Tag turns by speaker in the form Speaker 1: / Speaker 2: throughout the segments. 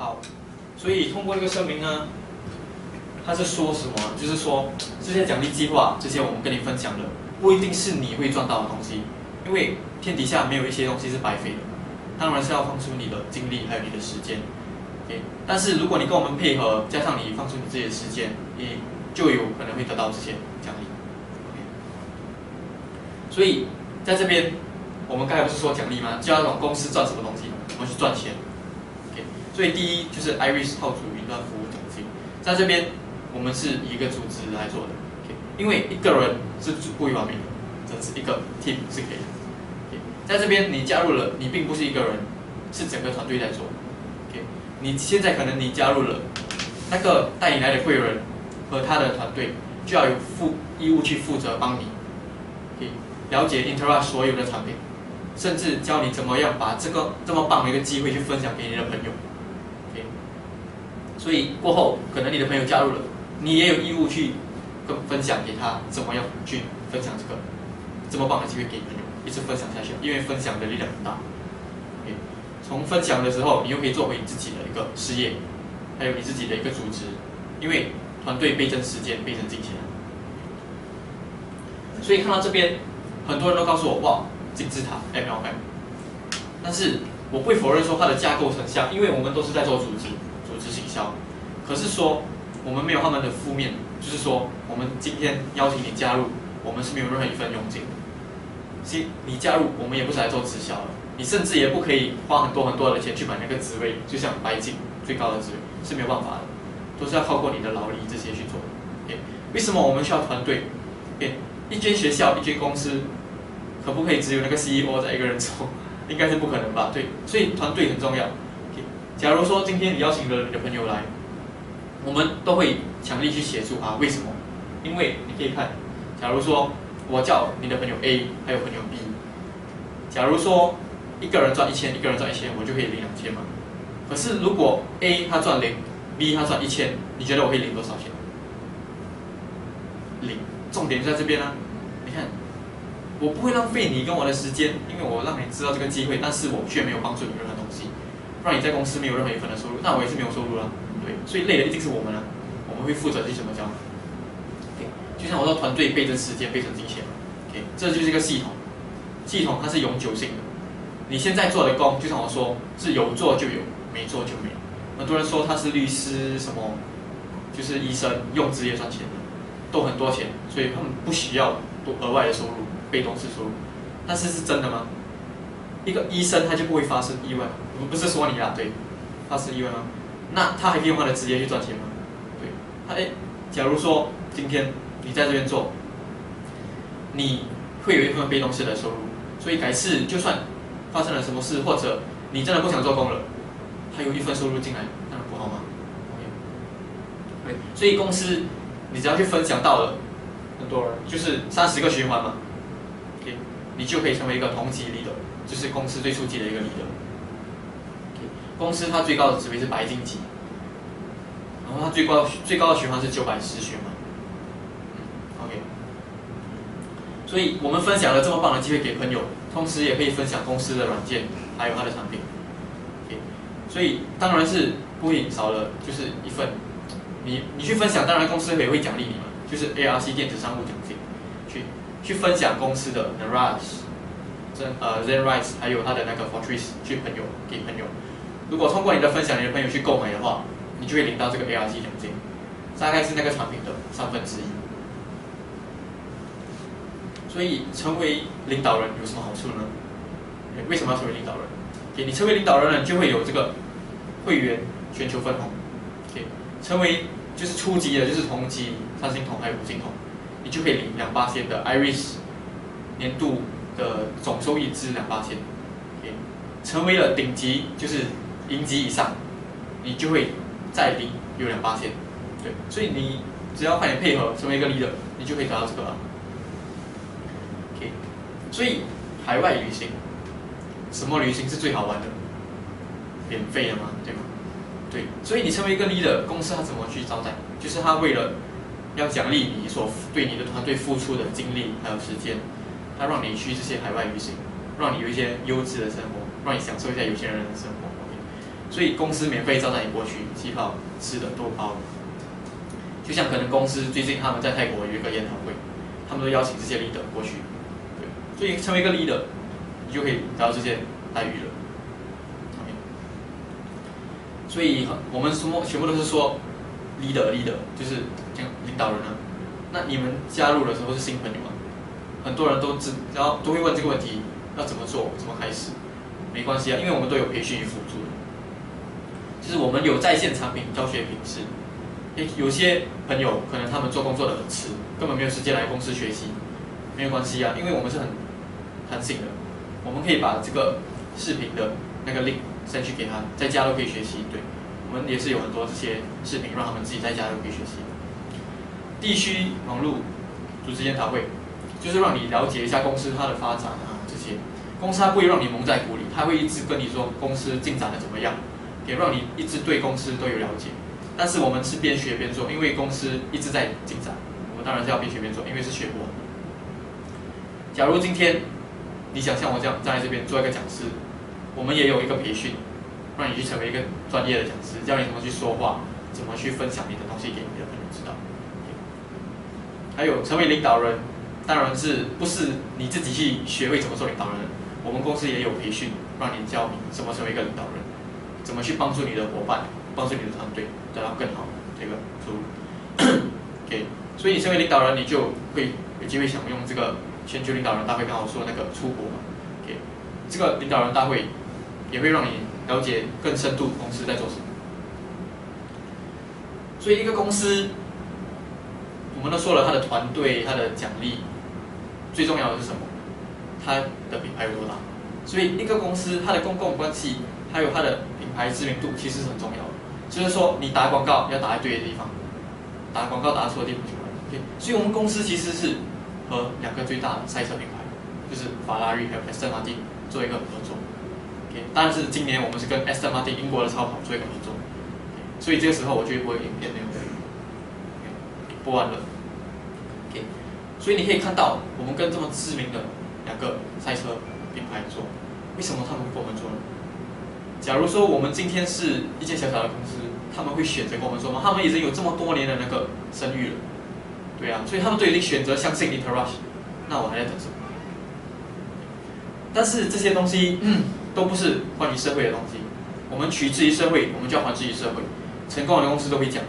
Speaker 1: 好，所以通过这个声明呢，他是说什么？就是说这些奖励计划，这些我们跟你分享的，不一定是你会赚到的东西，因为天底下没有一些东西是白费的，当然是要放出你的精力还有你的时间。OK， 但是如果你跟我们配合，加上你放出你自己的时间，你就有可能会得到这些奖励。OK， 所以在这边，我们刚才不是说奖励吗？就要让公司赚什么东西？我们去赚钱。OK， 所以第一就是 Iris 套组云端服务奖金，在这边我们是以一个组织来做的。OK， 因为一个人是不完美的，只是一个 team 是可以的。OK， 在这边你加入了，你并不是一个人，是整个团队在做。OK， 你现在可能你加入了，那个带你来的贵人和他的团队就要有义务去负责帮你。OK， 了解 Interact 所有的产品，甚至教你怎么样把这个这么棒的一个机会去分享给你的朋友。OK， 所以过后可能你的朋友加入了，你也有义务去分享给他怎么样去分享这个这么棒的机会给朋友，一直分享下去，因为分享的力量很大。OK， 从分享的时候，你又可以做回你自己的一个事业，还有你自己的一个组织，因为团队倍增时间，倍增金钱。所以看到这边，很多人都告诉我，哇，金字塔 MLM， 但是我不会否认说它的架构很像，因为我们都是在做组织行销，可是说我们没有他们的负面，就是说我们今天邀请你加入，我们是没有任何一份佣金的。你加入，我们也不是来做直销的，你甚至也不可以花很多的钱去买那个职位，就像白金最高的职位是没有办法的，都是要靠过你的劳力这些去做的。为什么我们需要团队？一间学校、一间公司，可不可以只有那个 CEO 在一个人做？应该是不可能吧？对，所以团队很重要。假如说今天你邀请了你的朋友来，我们都会强力去协助他。为什么？因为你可以看，假如说我叫你的朋友 A， 还有朋友 B， 假如说一个人赚1000，一个人赚1000，我就可以领2000嘛。可是如果 A 他赚0，B 他赚1000，你觉得我会领多少钱？领。重点就在这边啊！你看，我不会浪费你跟我的时间，因为我让你知道这个机会，但是我却没有帮助你任何东西，让你在公司没有任何一份的收入，那我也是没有收入了。对，所以累的一定是我们啊，我们会负责去怎么教。OK， 就像我说，团队倍增时间，倍增金钱。OK， 这就是一个系统，系统它是永久性的。你现在做的工，就像我说，是有做就有，没做就没。很多人说他是律师，什么就是医生，用职业赚钱的。都很多钱，所以他们不需要多额外的收入，被动式收入。但是是真的吗？一个医生他就不会发生意外？我不是说你啦，对，发生意外吗？那他还可以用他的职业去赚钱吗？对，假如说今天你在这边做，你会有一份被动式的收入，所以改次就算发生了什么事，或者你真的不想做工了，还有一份收入进来，那不好吗？ OK， 对，所以公司。你只要去分享到了很多人，就是30个循环嘛 ，OK， 你就可以成为一个同级 leader， 就是公司最初级的一个 leader。OK， 公司它最高的职位是白金级，然后它最高的循环是910循环。OK， 所以我们分享了这么棒的机会给朋友，同时也可以分享公司的软件还有它的产品。OK， 所以当然是不会少了，就是一份。你去分享，当然公司也会奖励你嘛，就是 ARC 电子商务奖金，去分享公司的 Zenrise， 还有他的那个 Fortress 给朋友。如果通过你的分享，你的朋友去购买的话，你就会领到这个 ARC 奖金，大概是那个产品的1/3。所以成为领导人有什么好处呢？为什么要成为领导人？你成为领导人呢，就会有这个会员全球分红。成为就是初级的，就是同级、3星桶还有5星桶，你就可以领2%的 Iris 年度的总收益至2%。成为了顶级，就是银级以上，你就会再领有2%。对，所以你只要快点配合，成为一个 leader， 你就可以得到这个了。OK， 所以海外旅行，什么旅行是最好玩的？免费的嘛，对吗？对，所以你成为一个 leader， 公司它怎么去招待？就是他为了要奖励你所对你的团队付出的精力还有时间，他让你去这些海外旅行，让你有一些优质的生活，让你享受一下有钱人的生活。OK，所以公司免费招待你过去，机票吃的都包。就像可能公司最近他们在泰国有一个研讨会，他们都邀请这些 leader 过去，对，所以成为一个 leader， 你就可以得到这些待遇了。所以我们全部都是说 leader， 就是这样领导人啊。那你们加入的时候是新朋友啊，很多人都会问这个问题，要怎么做，怎么开始？没关系啊，因为我们都有培训与辅助的，就是我们有在线产品教学品质。有些朋友可能他们做工作的很迟，根本没有时间来公司学习，没有关系啊，因为我们是很弹性的，我们可以把这个视频的那个 link send 去给他，在家都可以学习。对，我们也是有很多这些视频，让他们自己在家都可以学习。地区网络组织研讨会，就是让你了解一下公司它的发展啊这些。公司它不会让你蒙在鼓里，它会一直跟你说公司进展的怎么样，也让你一直对公司都有了解。但是我们是边学边做，因为公司一直在进展，我们当然是要边学边做，因为是学不完。假如今天你想像我这样站在这边做一个讲师，我们也有一个培训，让你去成为一个专业的讲师，教你怎么去说话，怎么去分享你的东西给你的朋友知道。还有成为领导人，当然是不是你自己去学会怎么做领导人，我们公司也有培训，让你教你怎么成为一个领导人，怎么去帮助你的伙伴，帮助你的团队得到更好这个收入。OK， 所以你身为领导人，你就会有机会享用这个全球领导人大会刚好说那个出国嘛。OK， 这个领导人大会也会让你了解更深度公司在做什么。所以一个公司，我们都说了，它的团队、它的奖励，最重要的是什么？它的品牌有多大？所以一个公司它的公共关系，还有它的品牌知名度，其实是很重要的。就是说，你打广告要打在对的地方，打广告打错的地方就完了。OK， 所以我们公司其实是和两个最大的赛车品牌，就是法拉利还有 Aston Martin 做一个合作。OK， 但是今年我们是跟 Aston Martin 英国的超跑做一个合作。所以这个时候我就会播影片内容，播完了。OK， 所以你可以看到，我们跟这么知名的两个赛车品牌做，为什么他们会跟我们做呢？假如说我们今天是一间小小的公司，他们会选择跟我们做吗？他们已经有这么多年的那个声誉了，对啊，所以他们都已经选择相信 Interrush， 那我还在等什么？但是这些东西都不是关于社会的东西，我们取之于社会，我们就要还之于社会。成功的公司都会讲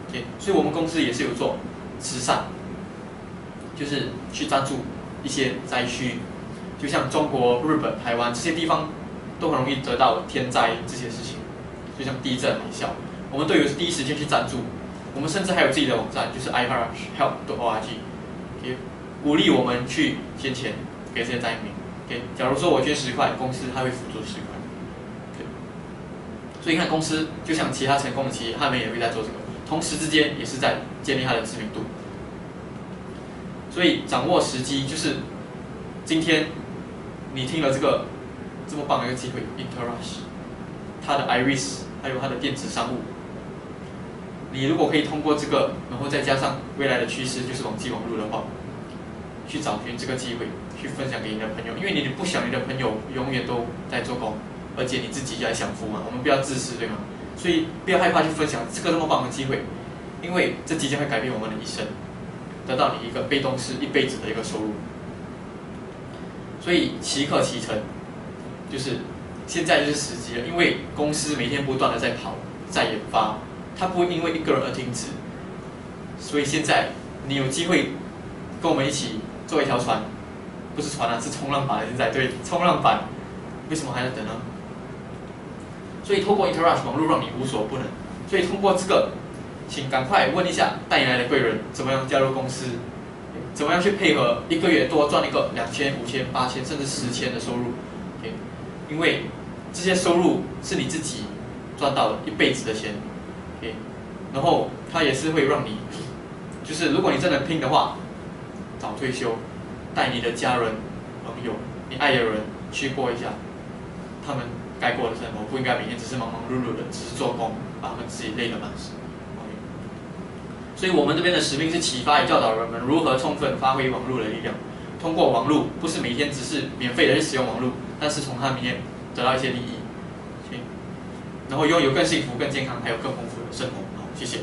Speaker 1: ，OK， 所以我们公司也是有做慈善，就是去赞助一些灾区，就像中国、日本、台湾这些地方都很容易得到天灾这些事情，就像地震、海啸，我们都有第一时间去赞助。我们甚至还有自己的网站，就是 iHeartHelp.org， 鼓励我们去捐钱给这些灾民。OK， 假如说我捐10块，公司它会辅助10块。所以你看，公司就像其他成功的企业，他们也会在做这个，同时之间也是在建立它的知名度。所以掌握时机，就是今天你听了这个这么棒的一个机会 ，Interrush， 它的 Iris 还有它的电子商务，你如果可以通过这个，然后再加上未来的趋势就是网际网络的话，去找寻这个机会，去分享给你的朋友，因为你不想你的朋友永远都在做工。而且你自己也要享福嘛，我们不要自私，对吗？所以不要害怕去分享这个这么棒的机会，因为这即将会改变我们的一生，得到你一个被动式一辈子的一个收入。所以即刻启程，就是现在就是时机了，因为公司每天不断的在跑，在研发，它不会因为一个人而停止。所以现在你有机会跟我们一起做一条船，不是船啊，是冲浪板。现在对，冲浪板，为什么还要等呢？所以透过 Interrush 网络让你无所不能。所以通过这个，请赶快问一下带你来的贵人，怎么样加入公司，怎么样去配合一个月多赚一个2000、5000、8000甚至10,000的收入。OK， 因为这些收入是你自己赚到的一辈子的钱。OK， 然后它也是会让你，就是如果你真的拼的话，早退休，带你的家人、朋友、你爱的人去过一下他们该过的生活，不应该每天只是忙忙碌碌的，只是做工，把他们自己累得半死。所以我们这边的使命是启发与教导人们如何充分发挥网络的力量，通过网络，不是每天只是免费的去使用网络，但是从它里面得到一些利益。然后拥有更幸福、更健康，还有更丰富的生活。好，谢谢。